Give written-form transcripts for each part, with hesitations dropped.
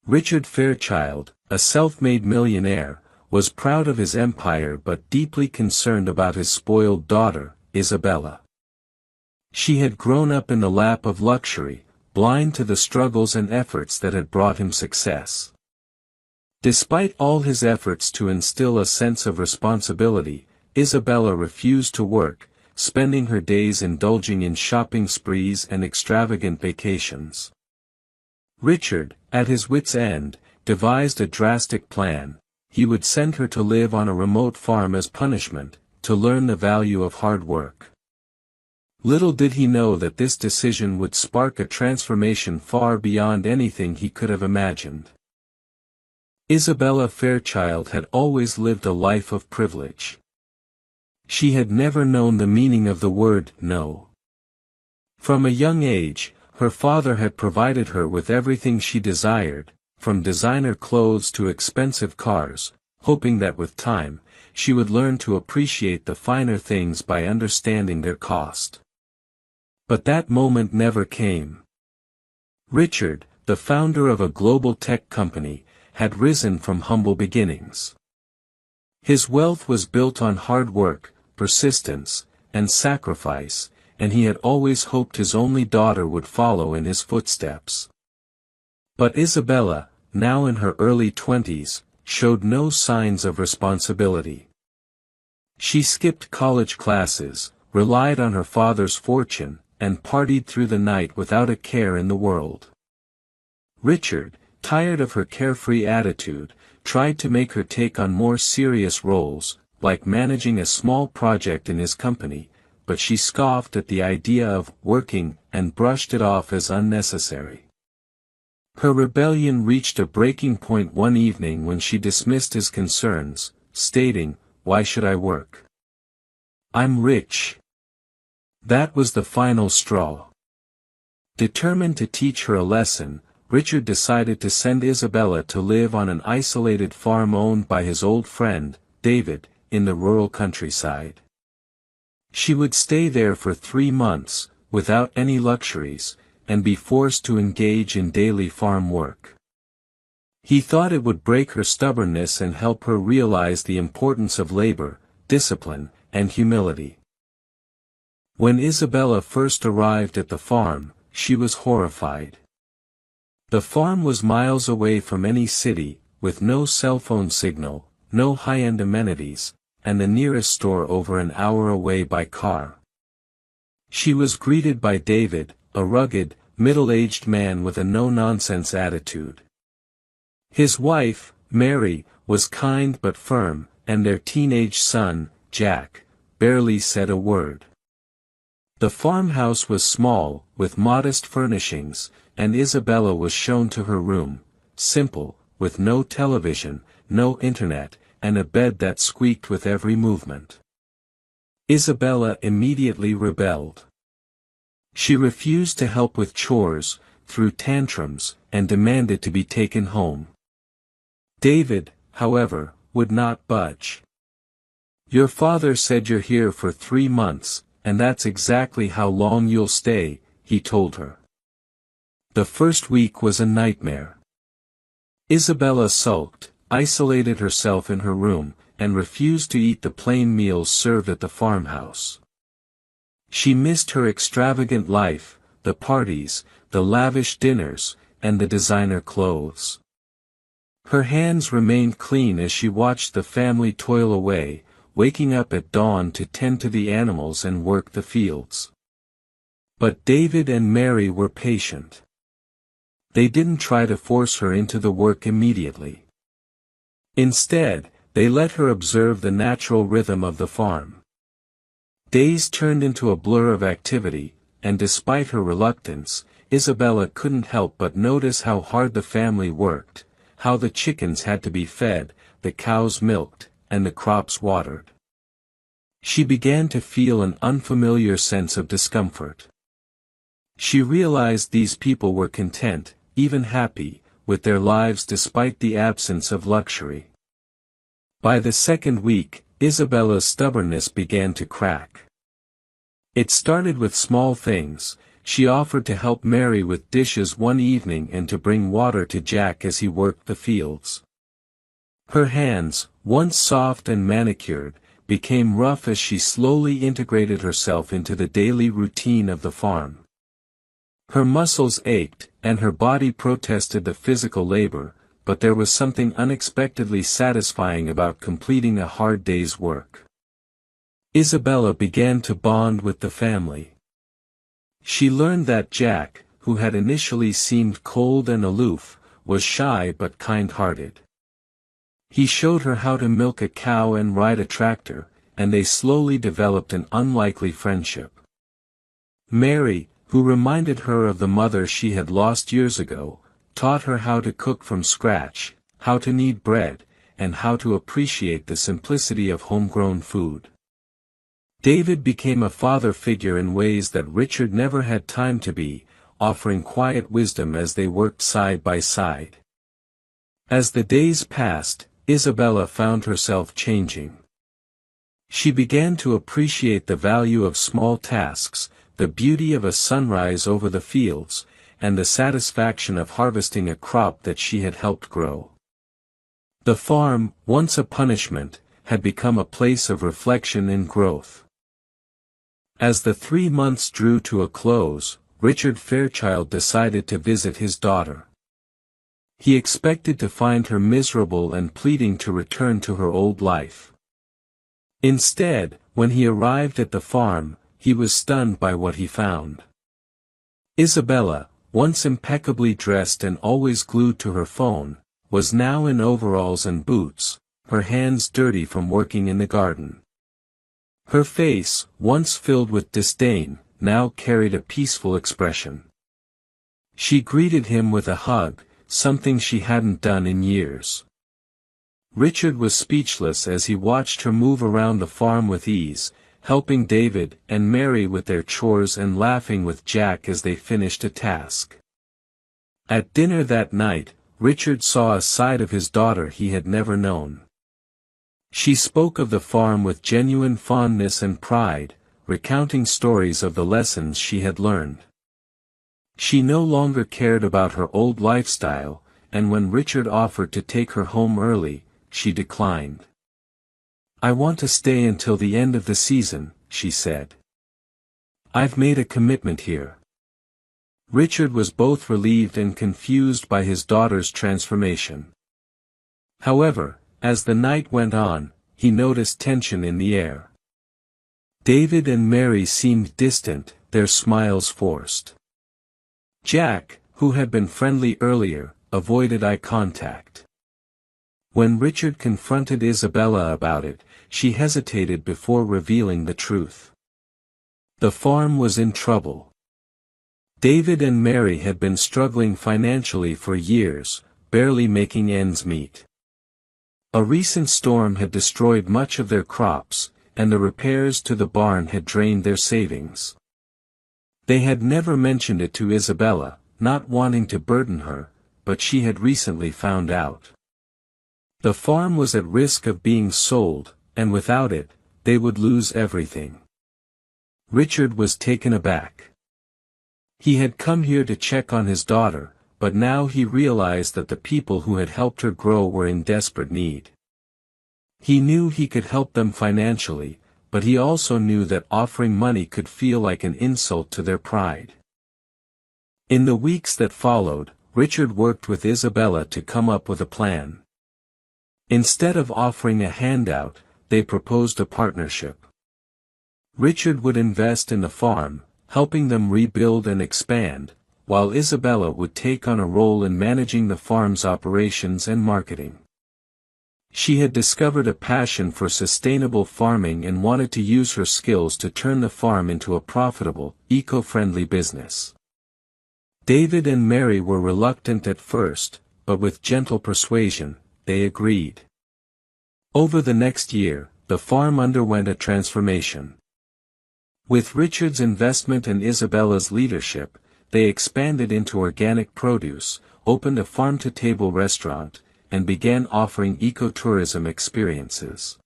Richard Fairchild, a self-made millionaire, was proud of his empire but deeply concerned about his spoiled daughter, Isabella. She had grown up in the lap of luxury, blind to the struggles and efforts that had brought him success. Despite all his efforts to instill a sense of responsibility, Isabella refused to work, spending her days indulging in shopping sprees and extravagant vacations. Richard, at his wits' end, devised a drastic plan. He would send her to live on a remote farm as punishment, to learn the value of hard work. Little did he know that this decision would spark a transformation far beyond anything he could have imagined. Isabella Fairchild had always lived a life of privilege. She had never known the meaning of the word no. From a young age, her father had provided her with everything she desired, from designer clothes to expensive cars, hoping that with time, she would learn to appreciate the finer things by understanding their cost. But that moment never came. Richard, the founder of a global tech company, had risen from humble beginnings. His wealth was built on hard work, persistence, and sacrifice, and he had always hoped his only daughter would follow in his footsteps. But Isabella, now in her early 20s, showed no signs of responsibility. She skipped college classes, relied on her father's fortune, and partied through the night without a care in the world. Richard, tired of her carefree attitude, tried to make her take on more serious roles, like managing a small project in his company, but she scoffed at the idea of working and brushed it off as unnecessary. Her rebellion reached a breaking point one evening when she dismissed his concerns, stating, "Why should I work? I'm rich." That was the final straw. Determined to teach her a lesson, Richard decided to send Isabella to live on an isolated farm owned by his old friend, David, in the rural countryside. She would stay there for 3 months, without any luxuries, and be forced to engage in daily farm work. He thought it would break her stubbornness and help her realize the importance of labor, discipline, and humility. When Isabella first arrived at the farm, she was horrified. The farm was miles away from any city, with no cell phone signal, no high-end amenities, and the nearest store over an hour away by car. She was greeted by David, a rugged, middle-aged man with a no-nonsense attitude. His wife, Mary, was kind but firm, and their teenage son, Jack, barely said a word. The farmhouse was small, with modest furnishings, and Isabella was shown to her room, simple, with no television, no internet, and a bed that squeaked with every movement. Isabella immediately rebelled. She refused to help with chores, threw tantrums, and demanded to be taken home. David, however, would not budge. "Your father said you're here for 3 months, and that's exactly how long you'll stay," he told her. The first week was a nightmare. Isabella sulked, isolated herself in her room, and refused to eat the plain meals served at the farmhouse. She missed her extravagant life, the parties, the lavish dinners, and the designer clothes. Her hands remained clean as she watched the family toil away, waking up at dawn to tend to the animals and work the fields. But David and Mary were patient. They didn't try to force her into the work immediately. Instead, they let her observe the natural rhythm of the farm. Days turned into a blur of activity, and despite her reluctance, Isabella couldn't help but notice how hard the family worked, how the chickens had to be fed, the cows milked, and the crops watered. She began to feel an unfamiliar sense of discomfort. She realized these people were content, even happy, with their lives despite the absence of luxury. By the second week, Isabella's stubbornness began to crack. It started with small things, she offered to help Mary with dishes one evening and to bring water to Jack as he worked the fields. Her hands, once soft and manicured, became rough as she slowly integrated herself into the daily routine of the farm. Her muscles ached, and her body protested the physical labor, but there was something unexpectedly satisfying about completing a hard day's work. Isabella began to bond with the family. She learned that Jack, who had initially seemed cold and aloof, was shy but kind-hearted. He showed her how to milk a cow and ride a tractor, and they slowly developed an unlikely friendship. Mary, who reminded her of the mother she had lost years ago, taught her how to cook from scratch, how to knead bread, and how to appreciate the simplicity of homegrown food. David became a father figure in ways that Richard never had time to be, offering quiet wisdom as they worked side by side. As the days passed, Isabella found herself changing. She began to appreciate the value of small tasks, the beauty of a sunrise over the fields, and the satisfaction of harvesting a crop that she had helped grow. The farm, once a punishment, had become a place of reflection and growth. As the 3 months drew to a close, Richard Fairchild decided to visit his daughter. He expected to find her miserable and pleading to return to her old life. Instead, when he arrived at the farm, he was stunned by what he found. Isabella, once impeccably dressed and always glued to her phone, was now in overalls and boots, her hands dirty from working in the garden. Her face, once filled with disdain, now carried a peaceful expression. She greeted him with a hug, something she hadn't done in years. Richard was speechless as he watched her move around the farm with ease, helping David and Mary with their chores and laughing with Jack as they finished a task. At dinner that night, Richard saw a side of his daughter he had never known. She spoke of the farm with genuine fondness and pride, recounting stories of the lessons she had learned. She no longer cared about her old lifestyle, and when Richard offered to take her home early, she declined. "I want to stay until the end of the season," she said. "I've made a commitment here." Richard was both relieved and confused by his daughter's transformation. However, as the night went on, he noticed tension in the air. David and Mary seemed distant, their smiles forced. Jack, who had been friendly earlier, avoided eye contact. When Richard confronted Isabella about it, she hesitated before revealing the truth. The farm was in trouble. David and Mary had been struggling financially for years, barely making ends meet. A recent storm had destroyed much of their crops, and the repairs to the barn had drained their savings. They had never mentioned it to Isabella, not wanting to burden her, but she had recently found out. The farm was at risk of being sold, and without it, they would lose everything. Richard was taken aback. He had come here to check on his daughter, but now he realized that the people who had helped her grow were in desperate need. He knew he could help them financially, but he also knew that offering money could feel like an insult to their pride. In the weeks that followed, Richard worked with Isabella to come up with a plan. Instead of offering a handout, they proposed a partnership. Richard would invest in the farm, helping them rebuild and expand, while Isabella would take on a role in managing the farm's operations and marketing. She had discovered a passion for sustainable farming and wanted to use her skills to turn the farm into a profitable, eco-friendly business. David and Mary were reluctant at first, but with gentle persuasion, they agreed. Over the next year, the farm underwent a transformation. With Richard's investment and Isabella's leadership, they expanded into organic produce, opened a farm-to-table restaurant, and began offering ecotourism experiences.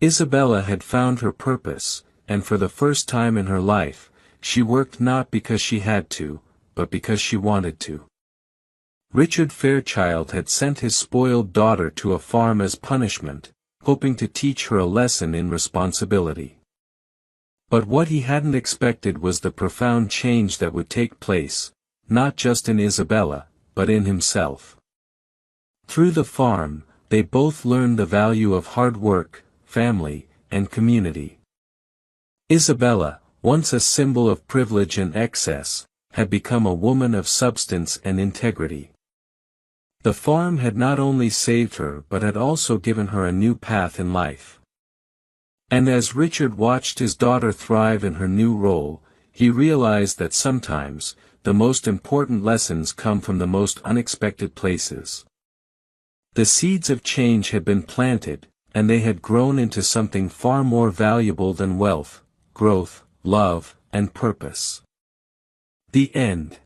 Isabella had found her purpose, and for the first time in her life, she worked not because she had to, but because she wanted to. Richard Fairchild had sent his spoiled daughter to a farm as punishment, hoping to teach her a lesson in responsibility. But what he hadn't expected was the profound change that would take place, not just in Isabella, but in himself. Through the farm, they both learned the value of hard work, family, and community. Isabella, once a symbol of privilege and excess, had become a woman of substance and integrity. The farm had not only saved her but had also given her a new path in life. And as Richard watched his daughter thrive in her new role, he realized that sometimes, the most important lessons come from the most unexpected places. The seeds of change had been planted, and they had grown into something far more valuable than wealth, growth, love, and purpose. The end.